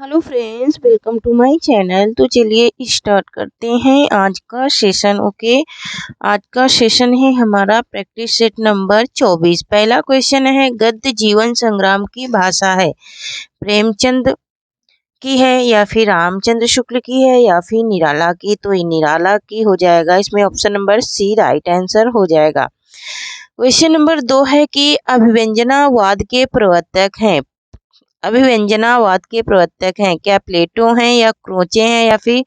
Hello friends, welcome to my channel. तो चलिए start करते हैं आज का सेशन। आज का सेशन है हमारा प्रैक्टिस सेट नंबर 24। पहला क्वेश्चन है, गद्य जीवन संग्राम की भाषा है प्रेमचंद की है या फिर रामचंद्र शुक्ल की है या फिर निराला की। तो ये निराला की हो जाएगा, इसमें option number C right answer हो जाएगा। क्वेश्चन नंबर 2 है कि अभिव्यंजनावाद के प्रवर्तक हैं अभिव्यंजनावाद के प्रवर्तक हैं क्या प्लेटो हैं या क्रोचे हैं या फिर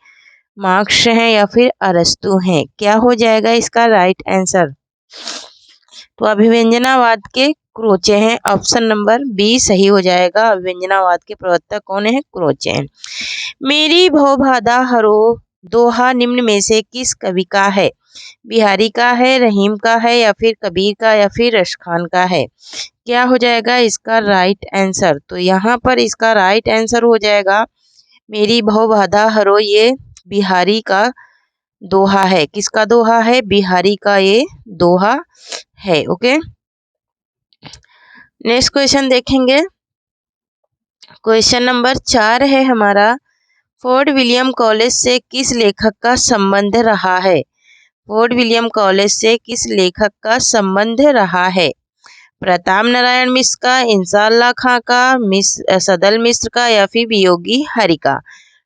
मार्क्स हैं या फिर अरस्तु हैं। क्या हो जाएगा इसका राइट आंसर। तो अभिव्यंजनावाद के क्रोचे हैं, ऑप्शन नंबर बी सही हो जाएगा। अभिव्यंजनावाद के प्रवर्तक कौन है? क्रोचे हैं। मेरी भवबाधा हरो दोहा निम्न में से किस कवि का है? बिहारी का है, रहीम का है या फिर कबीर का या फिर रशखान का है। क्या हो जाएगा इसका राइट आंसर। तो यहाँ पर इसका राइट आंसर हो जाएगा मेरी भवबाधा हरो, ये बिहारी का दोहा है। किसका दोहा है? बिहारी का ये दोहा है। ओके, नेक्स्ट क्वेश्चन देखेंगे। क्वेश्चन नंबर 4 है हमारा, फोर्ट विलियम कॉलेज से किस लेखक का संबंध रहा है? फोर्ट विलियम कॉलेज से किस लेखक का संबंध रहा है? प्रताप नारायण मिश्र का, इंसाल्लाह खां का, सदल मिश्र का या फिर वियोगी हरि का।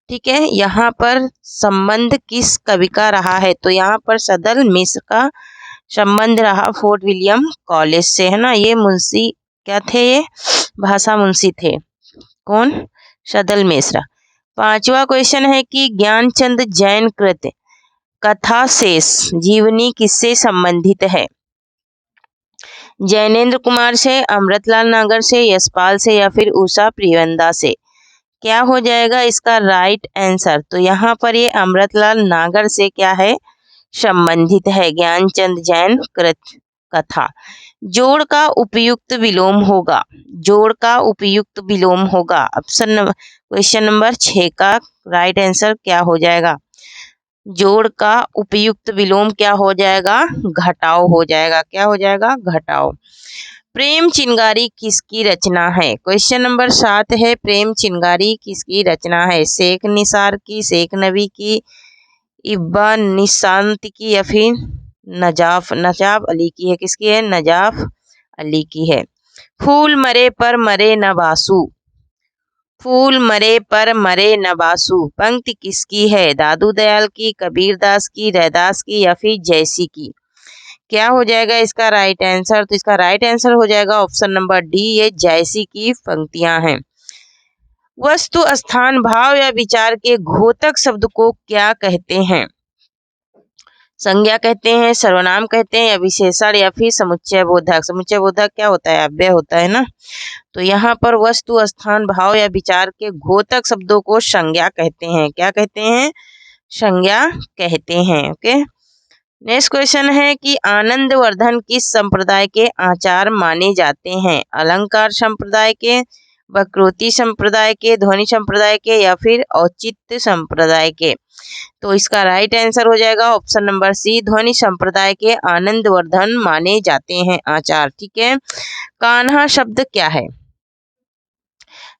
ठीक है, यहाँ पर संबंध किस कवि का रहा है? तो यहाँ पर सदल मिश्र का संबंध रहा फोर्ट विलियम कॉलेज से, है ना। ये मुंशी क्या थे? ये भाषा मुंशी थे। कौन? सदल मिश्र। 5वां क्वेश्चन है कि ज्ञानचंद जैन कृत कथा शेष जीवनी किससे संबंधित है? जैनेन्द्र कुमार से, अमृतलाल नागर से, यशपाल से या फिर उषा प्रियंदा से। क्या हो जाएगा इसका राइट आंसर। तो यहाँ पर ये अमृतलाल नागर से क्या है? संबंधित है ज्ञानचंद जैन कृत कथा। जोड़ का उपयुक्त विलोम होगा। जोड़ का उपयुक्त विलोम होगा, ऑप्शन क्वेश्चन नंबर 6 का राइट आंसर क्या हो जाएगा? जोड़ का उपयुक्त विलोम क्या हो जाएगा? घटाओ हो जाएगा। क्या हो जाएगा? घटाओ। प्रेम चिंगारी किसकी रचना है? क्वेश्चन नंबर 7 है, प्रेम चिंगारी किसकी रचना है? शेख निसार की, शेख नबी की, इब्बा निशांत की या फिर नजाफ अली की है। किसकी है? नजाफ अली की है। फूल मरे पर मरे न बासु, फूल मरे पर मरे न बासु पंक्ति किसकी है? दादू दयाल की, कबीरदास की, रैदास की या फिर जैसी की। क्या हो जाएगा इसका राइट आंसर? तो इसका राइट आंसर हो जाएगा ऑप्शन नंबर डी, ये जैसी की पंक्तियां हैं। वस्तु, स्थान, भाव या विचार के घोतक शब्द को क्या कहते हैं? संज्ञा कहते हैं, सर्वनाम कहते हैं या विशेषण या फिर समुच्चय बोधक। समुच्चय बोधक क्या होता है? अव्यय होता है ना। तो यहाँ पर वस्तु, स्थान, भाव या विचार के घोतक शब्दों को संज्ञा कहते हैं। क्या कहते हैं? संज्ञा कहते हैं। ओके, नेक्स्ट क्वेश्चन है कि आनंदवर्धन किस संप्रदाय के आचार्य माने जाते हैं? अलंकार संप्रदाय के, वक्रोक्ति संप्रदाय के, ध्वनि संप्रदाय के या फिर औचित्य संप्रदाय के। तो इसका राइट आंसर हो जाएगा ऑप्शन नंबर सी, ध्वनि संप्रदाय के आनंदवर्धन माने जाते हैं आचार्य। ठीक है, कान्हा शब्द क्या है?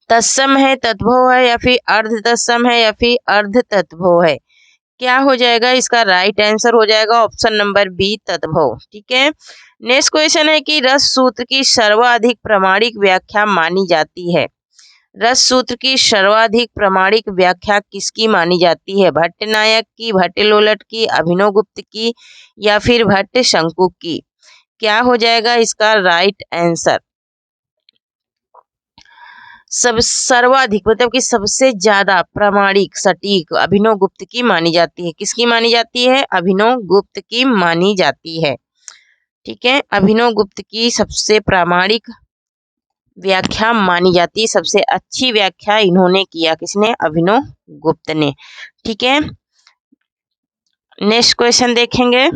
तत्सम है, तद्भव है या फिर अर्ध तत्सम है या फिर अर्ध तद्भव है। क्या हो जाएगा इसका राइट आंसर हो जाएगा ऑप्शन नंबर बी, तद्भव। ठीक है, नेक्स्ट क्वेश्चन है कि रस सूत्र की सर्वाधिक प्रामाणिक व्याख्या मानी जाती है? रस सूत्र की सर्वाधिक प्रामाणिक व्याख्या किसकी मानी जाती है? भट्ट नायक की, भट्ट लोलट की, अभिनव गुप्त की या फिर भट्ट शंकु की। क्या हो जाएगा इसका राइट आंसर? सब सर्वाधिक मतलब कि सबसे ज्यादा प्रामाणिक सटीक अभिनव गुप्त की मानी जाती है। किसकी मानी जाती है? अभिनव गुप्त की मानी जाती है। ठीक है, अभिनव गुप्त की सबसे प्रामाणिक व्याख्या मानी जाती है। सबसे अच्छी व्याख्या इन्होंने किया। किसने? अभिनव गुप्त ने। ठीक है, नेक्स्ट क्वेश्चन देखेंगे।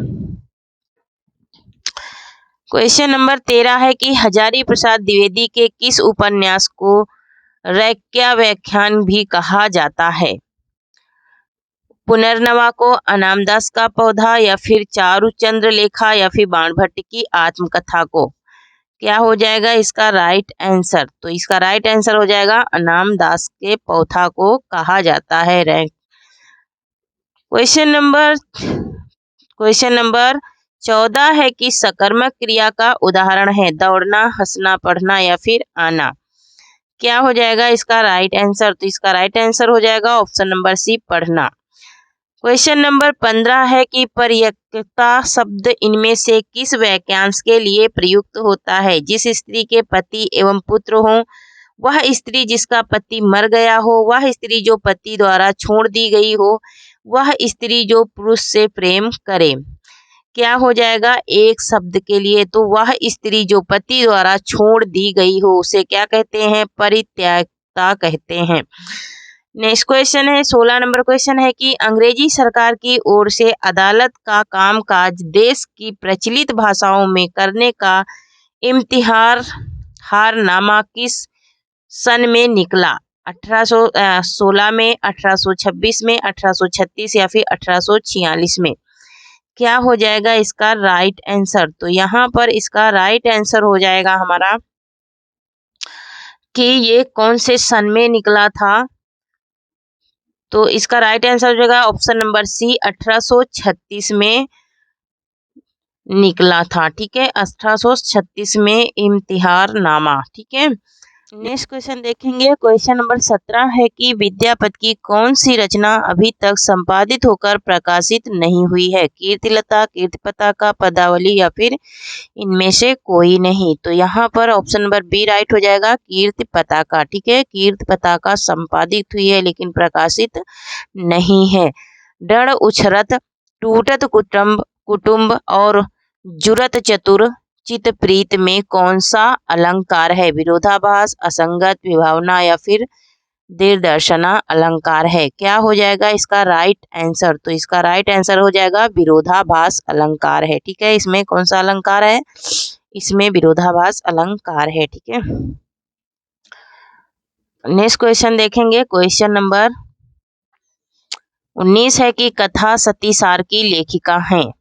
क्वेश्चन नंबर 13 है कि हजारी प्रसाद द्विवेदी के किस उपन्यास को रैक्या व्याख्यान भी कहा जाता है? पुनर्नवा को, अनामदास का पौधा या फिर चारुचंद्र लेखा या फिर बाणभट्ट की आत्मकथा को। क्या हो जाएगा इसका राइट आंसर? तो इसका राइट आंसर हो जाएगा अनाम दास के पौथा को कहा जाता है रैंक। क्वेश्चन नंबर 14 है कि सकर्मक क्रिया का उदाहरण है दौड़ना, हंसना, पढ़ना या फिर आना। क्या हो जाएगा इसका राइट आंसर? तो इसका राइट आंसर हो जाएगा ऑप्शन नंबर सी, पढ़ना। क्वेश्चन नंबर 15 है कि पर्यक्ता शब्द इनमें से किस वाक्यांश के लिए प्रयुक्त होता है? जिस स्त्री के पति एवं पुत्र हो, वह स्त्री जिसका पति मर गया हो, वह स्त्री जो पति द्वारा छोड़ दी गई हो, वह स्त्री जो पुरुष से प्रेम करे। क्या हो जाएगा एक शब्द के लिए? तो वह स्त्री जो पति द्वारा छोड़ दी गई हो उसे क्या कहते हैं? परित्यागता कहते हैं। नेक्स्ट क्वेश्चन है 16 नंबर क्वेश्चन है कि अंग्रेजी सरकार की ओर से अदालत का कामकाज देश की प्रचलित भाषाओं में करने का इम्तिहारनामा किस सन में निकला? 1816 में, 1826 में, 1836 या फिर 1846 में। क्या हो जाएगा इसका राइट आंसर? तो यहाँ पर इसका राइट आंसर हो जाएगा हमारा कि ये कौन से सन में निकला था? तो इसका राइट आंसर हो जाएगा ऑप्शन नंबर सी, 1836 में निकला था। ठीक है, 1836 में इम्तिहारनामा। ठीक है, नेक्स्ट क्वेश्चन देखेंगे। क्वेश्चन नंबर 17 है कि विद्यापति की कौन सी रचना अभी तक संपादित होकर प्रकाशित नहीं हुई है? कीर्तिलता, कीर्ति पताका, पदावली या फिर इनमें से कोई नहीं। तो यहाँ पर ऑप्शन नंबर बी राइट हो जाएगा, कीर्ति पताका। ठीक है, कीर्ति पताका संपादित हुई है लेकिन प्रकाशित नहीं है। डर उछरत, टूटत कुटुंब और जुरत चतुर चित प्रीत में कौन सा अलंकार है? विरोधाभास, असंगत, विभावना या फिर दीर्दर्शना अलंकार है। क्या हो जाएगा इसका राइट आंसर? तो इसका राइट आंसर हो जाएगा विरोधाभास अलंकार है। ठीक है, इसमें कौन सा अलंकार है? इसमें विरोधाभास अलंकार है। ठीक है, नेक्स्ट क्वेश्चन देखेंगे। क्वेश्चन नंबर 19 है कि कथा सतीसार की लेखिका हैं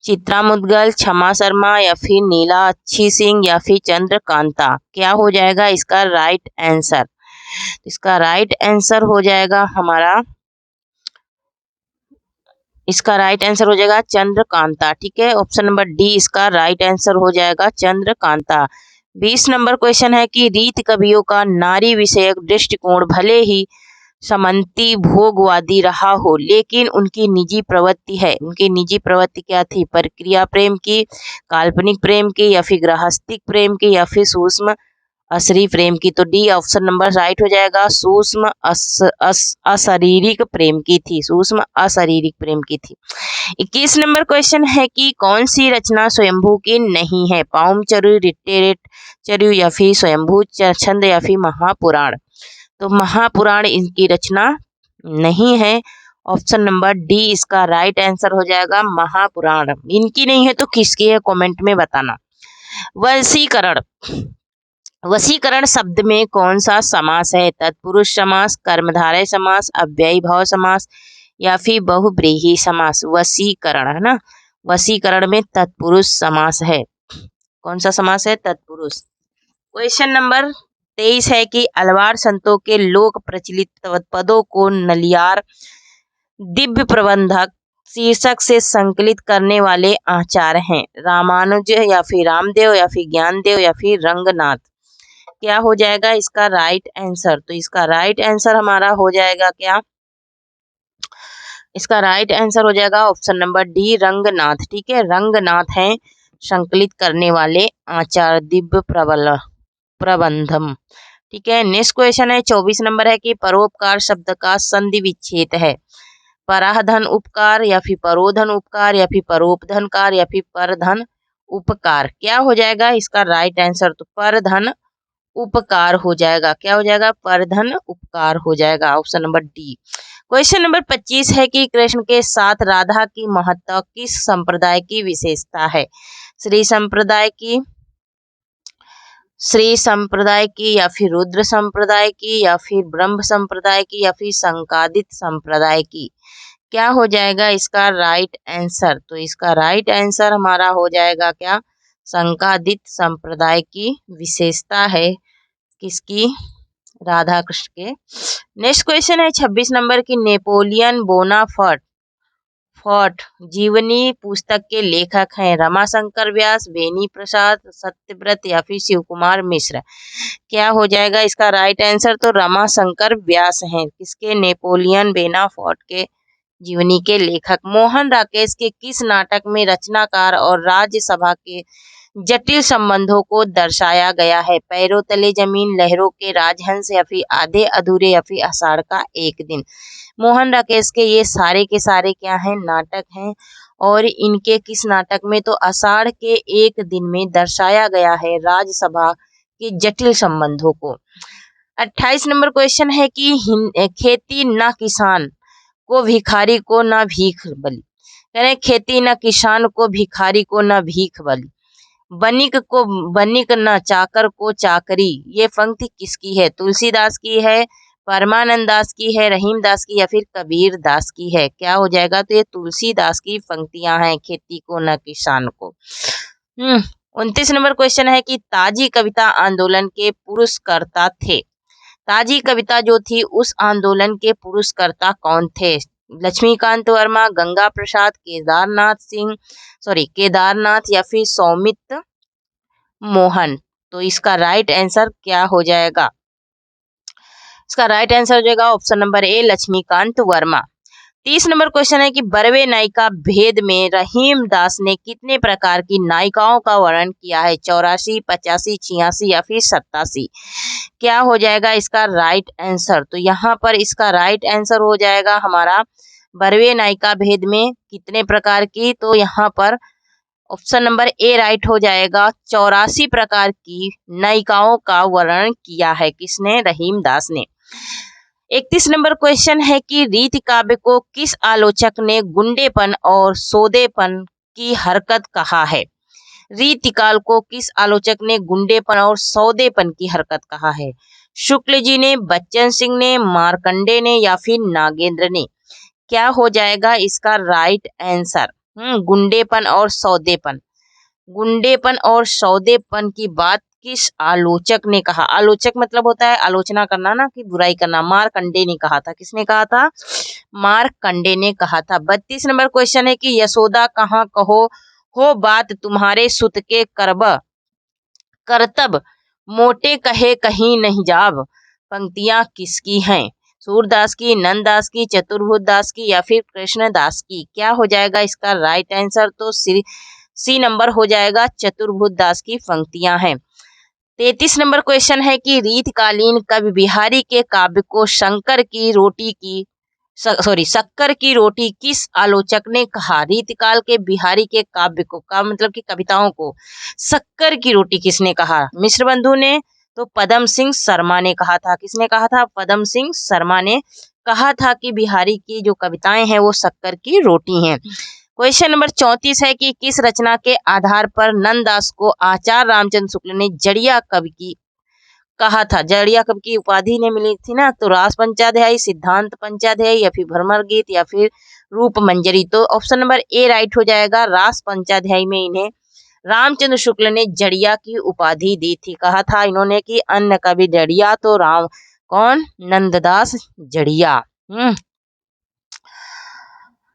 चित्रा मुदगल, क्षमा शर्मा या फिर नीला अच्छी सिंह या फिर चंद्रकांता। क्या हो जाएगा इसका राइट आंसर? इसका राइट आंसर हो जाएगा हमारा, इसका राइट आंसर हो जाएगा चंद्रकांता। ठीक है, ऑप्शन नंबर डी इसका राइट आंसर हो जाएगा चंद्रकांता। 20 नंबर क्वेश्चन है कि रीत कवियों का नारी विषयक दृष्टिकोण भले ही समंती भोगवादी रहा हो लेकिन उनकी निजी प्रवृत्ति है। उनकी निजी प्रवृत्ति क्या थी? प्रक्रिया प्रेम की, काल्पनिक प्रेम की या फिर गृहस्थिक प्रेम की या फिर सूक्ष्म अशरीरी प्रेम की। तो डी ऑप्शन नंबर राइट हो जाएगा, सूक्ष्म अशारीरिक प्रेम की थी। सूक्ष्म अशारीरिक प्रेम की थी। 21 नंबर क्वेश्चन है कि कौन सी रचना स्वयंभू की नहीं है? पाउम चरु, रिट्टेरेट चरु या फिर स्वयंभू छंद या फिर महापुराण। तो महापुराण इनकी रचना नहीं है। ऑप्शन नंबर डी इसका राइट आंसर हो जाएगा, महापुराण। इनकी नहीं है तो किसकी है कमेंट में बताना। वशीकरण, वशीकरण शब्द में कौन सा समास है? तत्पुरुष समास, कर्मधारय समास, अव्ययी भाव समास या फिर बहुब्रीहि समास। वशीकरण है ना, वशीकरण में तत्पुरुष समास है। कौन सा समास है? तत्पुरुष। क्वेश्चन नंबर 23 है कि अलवार संतों के लोक प्रचलित पदों को नलियार दिव्य प्रबंधक शीर्षक से संकलित करने वाले आचार्य हैं? रामानुज या फिर रामदेव या फिर ज्ञानदेव या फिर रंगनाथ। क्या हो जाएगा इसका राइट आंसर? तो इसका राइट आंसर हमारा हो जाएगा क्या? इसका राइट आंसर हो जाएगा ऑप्शन नंबर डी, रंगनाथ। ठीक है, रंगनाथ हैं संकलित करने वाले आचार्य दिव्य प्रबंधम। ठीक है, नेक्स्ट क्वेश्चन है 24 नंबर है कि परोपकार शब्द का संधि विच्छेद है? पराधन उपकार या फिर परोधन उपकार या फिर परोपधनकार या फिर परधन उपकार। क्या हो जाएगा इसका राइट आंसर? तो परधन उपकार हो जाएगा। क्या हो जाएगा? परधन उपकार हो जाएगा, option number D. Question number 25 है कि कृष्ण के साथ राधा की महत्ता किस संप्रदाय की विशेषता है? श्री संप्रदाय की या फिर रुद्र संप्रदाय की या फिर ब्रह्म संप्रदाय की या फिर संकादित संप्रदाय की। क्या हो जाएगा इसका राइट आंसर? तो इसका राइट आंसर हमारा हो जाएगा क्या? संकादित संप्रदाय की विशेषता है किसकी? राधा कृष्ण के। नेक्स्ट क्वेश्चन है 26 नंबर की, नेपोलियन बोनापार्ट जीवनी पुस्तक के लेखक हैं रमाशंकर व्यास, बेनी प्रसाद, सत्यव्रत या फिर शिव कुमार मिश्र। क्या हो जाएगा इसका राइट आंसर? तो रमाशंकर व्यास हैं किसके? नेपोलियन बोनापार्ट के जीवनी के लेखक। मोहन राकेश के किस नाटक में रचनाकार और राज्यसभा के जटिल संबंधों को दर्शाया गया है? पैरों तले जमीन, लहरों के राजहंस या फिर आधे अधूरे या फिर आषाढ़ का एक दिन। मोहन राकेश के ये सारे के सारे क्या हैं? नाटक हैं। और इनके किस नाटक में? तो आषाढ़ के एक दिन में दर्शाया गया है राज्यसभा के जटिल संबंधों को। 28 नंबर क्वेश्चन है कि खेती न किसान को भिखारी को न भीख बलि। कह रहे खेती न किसान को भिखारी को न भीख बलि, बनिक न चाकर को चाकरी। ये पंक्ति किसकी है? तुलसीदास की है, परमानंद दास की है, रहीम दास की या फिर कबीर दास की है? क्या हो जाएगा? तो ये तुलसीदास की पंक्तियां हैं, खेती को न किसान को। 29 नंबर क्वेश्चन है कि ताजी कविता आंदोलन के पुरस्कर्ता थे। ताजी कविता जो थी उस आंदोलन के पुरस्कर्ता कौन थे? लक्ष्मीकांत वर्मा, गंगा प्रसाद, केदारनाथ या फिर सौमित्र मोहन। तो इसका राइट आंसर क्या हो जाएगा? इसका राइट आंसर हो जाएगा option number A, Laxmikant Verma. 30 number question है कि बरवे नायिका भेद में रहीम दास ने कितने प्रकार की नायिकाओं का वर्णन किया है? 84, 85, 86 या फिर 87। क्या हो जाएगा इसका राइट आंसर? तो यहाँ पर इसका राइट आंसर हो जाएगा हमारा बरवे नायिका भेद में कितने प्रकार की? तो यहाँ पर ऑप्शन नंबर ए राइट हो जाएगा। 84 प्रकार की नायिकाओं का वर्णन किया है किसने? रहीम दास ने। 31 नंबर क्वेश्चन है कि रीति काव्य को किस आलोचक ने गुंडेपन और सौदेपन की हरकत कहा है? रीतिकाल को किस आलोचक ने गुंडेपन और सौदेपन की हरकत कहा है? शुक्ल जी ने, बच्चन सिंह ने, मार्कंडे ने या फिर नागेंद्र ने? क्या हो जाएगा इसका राइट आंसर? गुंडेपन और सौदेपन। गुंडेपन और सौदेपन की बात किस आलोचक ने कहा? आलोचक मतलब होता है आलोचना करना ना, कि बुराई करना। मार्कंडे ने कहा था। किसने कहा था? मार्कंडे ने कहा था। 32 नंबर क्वेश्चन है कि यशोदा कहाँ कहो हो बात तुम्हारे सुत के करतब मोटे कहे कहीं नहीं जाब। पंक्तियां किसकी हैं? सूरदास की, नंददास की, चतुर्भुज दास की या फिर कृष्णदास की? क्या हो जाएगा इसका राइट आंसर? तो सी नंबर हो जाएगा, चतुर्भुज दास की पंक्तियां हैं। 33 नंबर क्वेश्चन है कि रीतकालीन कवि बिहारी के काव्य को शक्कर की रोटी किस आलोचक ने कहा? रीतिकाल के बिहारी के काव्य को का मतलब कि कविताओं को शक्कर की रोटी किसने कहा? मिश्र बंधु ने, तो पदम सिंह शर्मा ने कहा था। किसने कहा था? पदम सिंह शर्मा ने कहा था कि बिहारी की जो कविताएं हैं वो शक्कर की रोटी हैं। क्वेश्चन नंबर 34 है कि किस रचना के आधार पर नंददास को आचार्य रामचंद्र शुक्ल ने जड़िया कवि की कहा था? जड़िया कवि की उपाधि ने मिली थी ना। तो रास पंचाध्यायी, सिद्धांत पंचाध्यायी या फिर भ्रमर गीत या फिर रूप मंजरी? तो ऑप्शन नंबर ए राइट हो जाएगा। रास पंचाध्यायी में इन्हें रामचंद्र शुक्ल ने जड़िया की उपाधि दी थी। कहा था इन्होंने कि अन्य कवि जड़िया, तो राम कौन? नंददास जड़िया।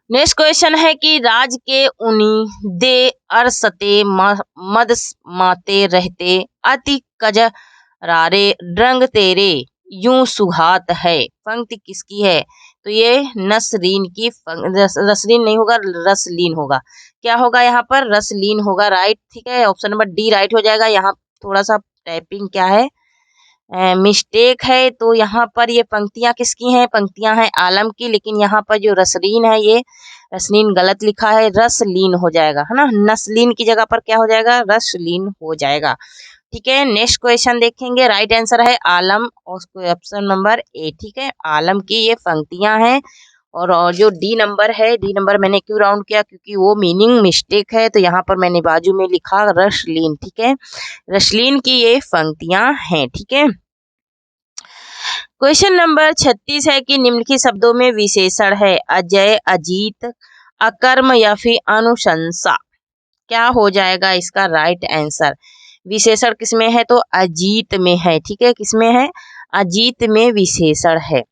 नेक्स्ट क्वेश्चन है कि राज के उनी दे अरसते मद माते रहते अति कजरारे रंग तेरे यूं सुहात है। पंक्ति किसकी है? तो ये नसरीन की रसरीन नहीं होगा, रसलीन होगा। क्या होगा यहाँ पर? रसलीन होगा। राइट, ठीक है, ऑप्शन नंबर डी राइट हो जाएगा। यहाँ थोड़ा सा टाइपिंग क्या है, मिस्टेक है। तो यहाँ पर ये पंक्तियां किसकी हैं? पंक्तियां हैं आलम की, लेकिन यहाँ पर जो रसलीन है ये रसलीन गलत लिखा है, रसलीन हो जाएगा, है ना। नसलीन की जगह पर क्या हो जाएगा? रसलीन हो जाएगा। ठीक है, नेक्स्ट क्वेश्चन देखेंगे। राइट आंसर है आलम, ऑप्शन नंबर ए। ठीक है, आलम की ये पंक्तियां हैं। और जो डी नंबर है, डी नंबर मैंने क्यों राउंड किया? क्योंकि वो मीनिंग मिस्टेक है, तो यहाँ पर मैंने बाजू में लिखा रसलीन। ठीक है, रसलीन की ये पंक्तियां हैं। ठीक है, क्वेश्चन नंबर 36 है कि निम्नलिखित शब्दों में विशेषण है अजय, अजीत, अकर्म या फिर अनुशंसा। क्या हो जाएगा इसका राइट आंसर? विशेषण किसमें है? तो अजीत में है। ठीक है, किसमें है? अजीत में विशेषण है।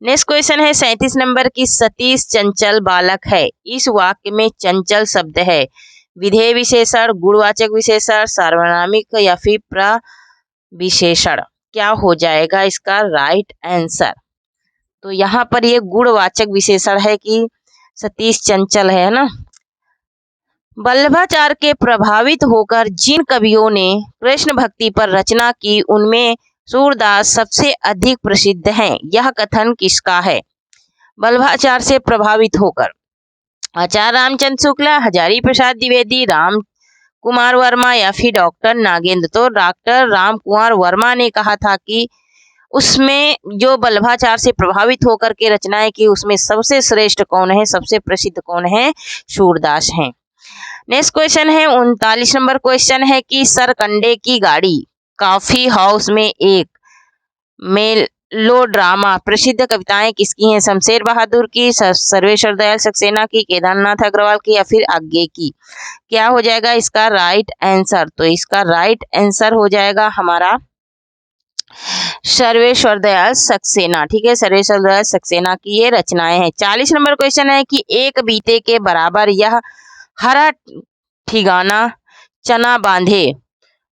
नेक्स्ट क्वेश्चन है 37 नंबर की, सतीश चंचल बालक है। इस वाक्य में चंचल शब्द है विधेय विशेषण, गुणवाचक विशेषण, सार्वनामिक या फिर प्रविशेषण। क्या हो जाएगा इसका राइट आंसर? तो यहाँ पर ये गुणवाचक विशेषण है कि सतीश चंचल है ना। वल्लभाचार्य के प्रभावित होकर जिन कवियों ने कृष्ण भक्ति पर रचना की उनमें सूरदास सबसे अधिक प्रसिद्ध हैं। यह कथन किसका है? वल्लभाचार्य से प्रभावित होकर आचार्य रामचंद्र शुक्ला, हजारी प्रसाद द्विवेदी, राम कुमार वर्मा या फिर डॉक्टर नागेंद्र। तो डॉक्टर राम कुमार वर्मा ने कहा था कि उसमें जो वल्लभाचार्य से प्रभावित होकर के रचनाएं की उसमें सबसे श्रेष्ठ कौन है, सबसे प्रसिद्ध कौन है? सूरदास हैं। नेक्स्ट क्वेश्चन है 39 नंबर क्वेश्चन है कि सरकंडे की गाड़ी कॉफी हाउस में एक मेलोड्रामा प्रसिद्ध कविताएं किसकी हैं? शमशेर बहादुर की, सर्वेश्वर दयाल सक्सेना की, केदारनाथ अग्रवाल की या फिर आगे की। क्या हो जाएगा इसका राइट आंसर? तो इसका राइट आंसर हो जाएगा हमारा सर्वेश्वर दयाल सक्सेना। ठीक है, सर्वेश्वर दयाल सक्सेना की ये रचनाएं हैं। 40 नंबर क्वेश्चन है कि एक बीते के बराबर यह हरा ठिगाना चना बांधे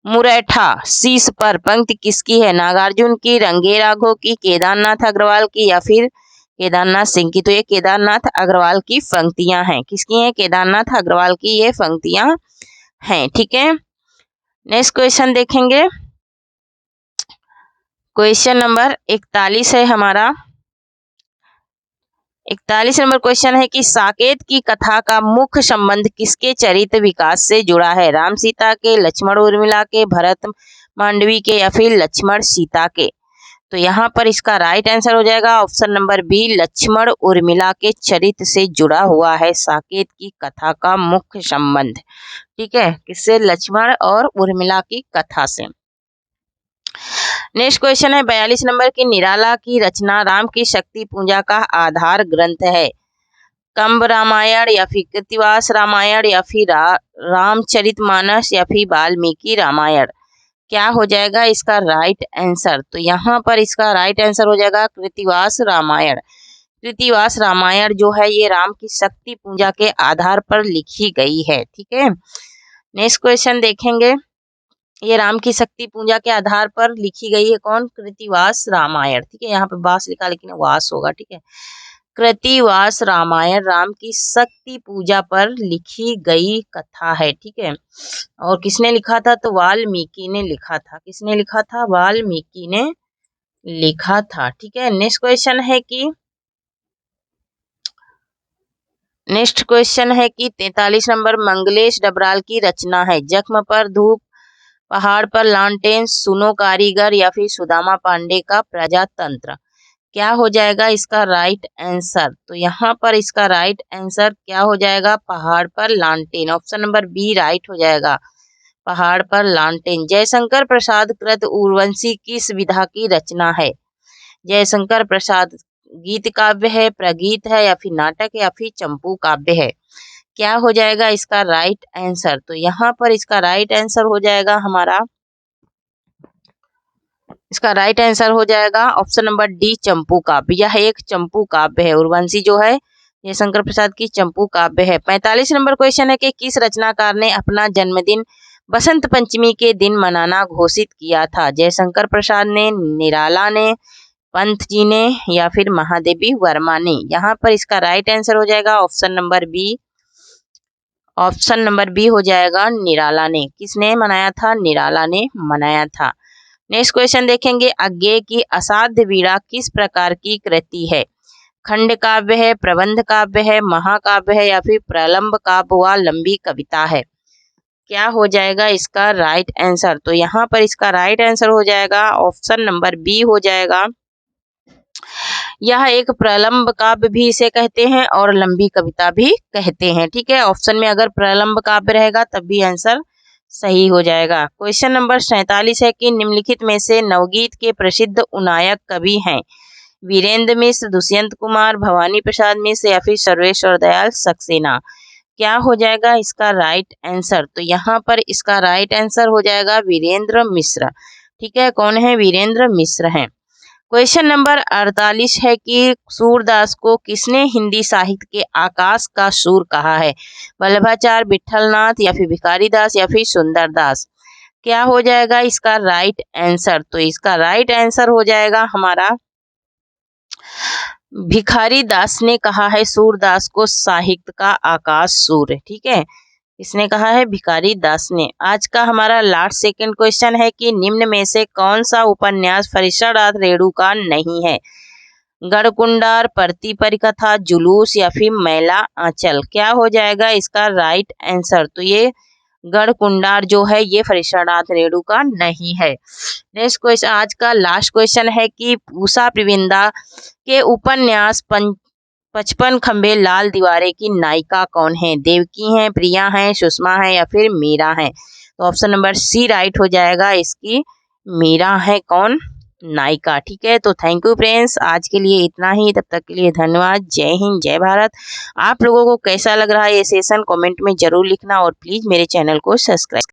मुरैठा शीश पर पंक्ति किसकी है? नागार्जुन की, रंगे राघव की, केदारनाथ अग्रवाल की या फिर केदारनाथ सिंह की। तो ये केदारनाथ अग्रवाल की पंक्तियां हैं। किसकी हैं? केदारनाथ अग्रवाल की ये पंक्तियां हैं। ठीक है, नेक्स्ट क्वेश्चन देखेंगे। क्वेश्चन नंबर 41 है हमारा। 41 नंबर क्वेश्चन है कि साकेत की कथा का मुख्य संबंध किसके चरित्र विकास से जुड़ा है? राम सीता के, लक्ष्मण उर्मिला के, भरत मांडवी के या फिर लक्ष्मण सीता के। तो यहाँ पर इसका राइट आंसर हो जाएगा option number B, Laxman Urmila के चरित्र से जुड़ा हुआ है साकेत की कथा का मुख्य संबंध। ठीक है, किससे? लक्ष्मण और उर्मिला की कथा से। नेक्स्ट क्वेश्चन है 42 नंबर की, निराला की रचना राम की शक्ति पूजा का आधार ग्रंथ है। कंब रामायण या फिर कृतिवास रामायण या फिर रामचरितमानस या फिर वाल्मीकि रामायण। क्या हो जाएगा इसका राइट आंसर? तो यहाँ पर इसका राइट आंसर हो जाएगा कृतिवास रामायण। कृतिवास रामायण जो है ये राम की शक्ति पूजा के आधार पर लिखी गई है। ठीक है, नेक्स्ट क्वेश्चन देखेंगे। ये राम की शक्ति पूजा के आधार पर लिखी गई है कौन? कृतिवास रामायण। ठीक है, यहाँ पे वास लिखा लेकिन वास होगा। ठीक है, कृतिवास रामायण राम की शक्ति पूजा पर लिखी गई कथा है। ठीक है, और किसने लिखा था? तो वाल्मीकि ने लिखा था। किसने लिखा था? वाल्मीकि ने लिखा था। ठीक है, नेक्स्ट क्वेश्चन है कि 43 नंबर मंगलेश डबराल की रचना है। जख्म पर धूप, पहाड़ पर लालटेन, सुनो कारीगर या फिर सुदामा पांडे का प्रजातंत्र। क्या हो जाएगा इसका राइट आंसर? तो यहाँ पर इसका राइट आंसर क्या हो जाएगा? पहाड़ पर लालटेन। ऑप्शन नंबर बी राइट हो जाएगा, पहाड़ पर लालटेन। जयशंकर प्रसाद कृत उर्वशी किस विधा की रचना है? जयशंकर प्रसाद गीत काव्य है, प्रगीत है या फिर नाटक या फिर चंपू काव्य है। क्या हो जाएगा इसका राइट आंसर? तो यहाँ पर इसका राइट आंसर हो जाएगा हमारा, इसका राइट आंसर हो जाएगा ऑप्शन नंबर डी, चंपू काव्य। यह एक चंपू काव्य है। उर्वशी जो है ये शंकर प्रसाद की चंपू काव्य है। 45 नंबर क्वेश्चन है कि किस रचनाकार ने अपना जन्मदिन बसंत पंचमी के दिन मनाना घोषित किया था? जयशंकर प्रसाद ने, निराला ने, पंत जी ने या फिर महादेवी वर्मा ने। यहाँ पर इसका राइट आंसर हो जाएगा option number B, option number B हो जाएगा निराला ने। किसने मनाया था? निराला ने मनाया था। नेक्स्ट क्वेश्चन देखेंगे। अज्ञेय की असाध्य वीणा किस प्रकार की कृति है? खंड काव्य है, प्रबंध काव्य है, महाकाव्य है या फिर प्रलंब काव्य व लंबी कविता है। क्या हो जाएगा इसका राइट आंसर? तो यहाँ पर इसका राइट आंसर हो जाएगा ऑप्शन नंबर बी हो जाएगा, यह एक प्रलंब काव्य भी इसे कहते हैं और लंबी कविता भी कहते हैं। ठीक है, ऑप्शन में अगर प्रलंब काव्य रहेगा तब भी आंसर सही हो जाएगा। क्वेश्चन नंबर 47 है कि निम्नलिखित में से नवगीत के प्रसिद्ध उनायक कवि हैं? वीरेंद्र मिश्र, दुष्यंत कुमार, भवानी प्रसाद मिश्र या फिर सर्वेश्वर दयाल सक्सेना। क्या हो जाएगा इसका राइट आंसर? तो यहाँ पर इसका राइट आंसर हो जाएगा वीरेंद्र मिश्र। ठीक है, कौन है? वीरेंद्र मिश्र हैं। क्वेश्चन नंबर 48 है कि सूरदास को किसने हिंदी साहित्य के आकाश का सूर कहा है? वल्लभाचार्य, विठलनाथ या फिर भिखारी दास या फिर सुंदरदास? क्या हो जाएगा इसका राइट आंसर? तो इसका राइट आंसर हो जाएगा हमारा भिखारी दास ने कहा है सूरदास को साहित्य का आकाश सूर। ठीक है, इसने कहा है भिखारी दास ने। आज का हमारा लास्ट सेकंड क्वेश्चन है कि निम्न में से कौन सा उपन्यास फरीसादास रेणु का नहीं है? गढ़कुंडार, परती परिकथा, जुलूस या फिर मैला आंचल? क्या हो जाएगा इसका राइट आंसर? तो ये गढ़कुंडार जो है ये फरीसादास रेणु का नहीं है। नेक्स्ट क्वेश्चन, आज का लास्ट क्वेश्चन है कि उषा प्रिविंदा के उपन्यास 55 खंबे लाल दीवारें की नायिका कौन है? देवकी है, प्रिया है, सुषमा है या फिर मीरा है? तो ऑप्शन नंबर सी राइट हो जाएगा इसकी, मीरा है कौन? नायिका। ठीक है, तो थैंक यू फ्रेंड्स, आज के लिए इतना ही। तब तक के लिए धन्यवाद। जय हिंद, जय भारत। आप लोगों को कैसा लग रहा है ये सेशन कमेंट में जरूर लिखना और प्लीज मेरे चैनल को सब्सक्राइब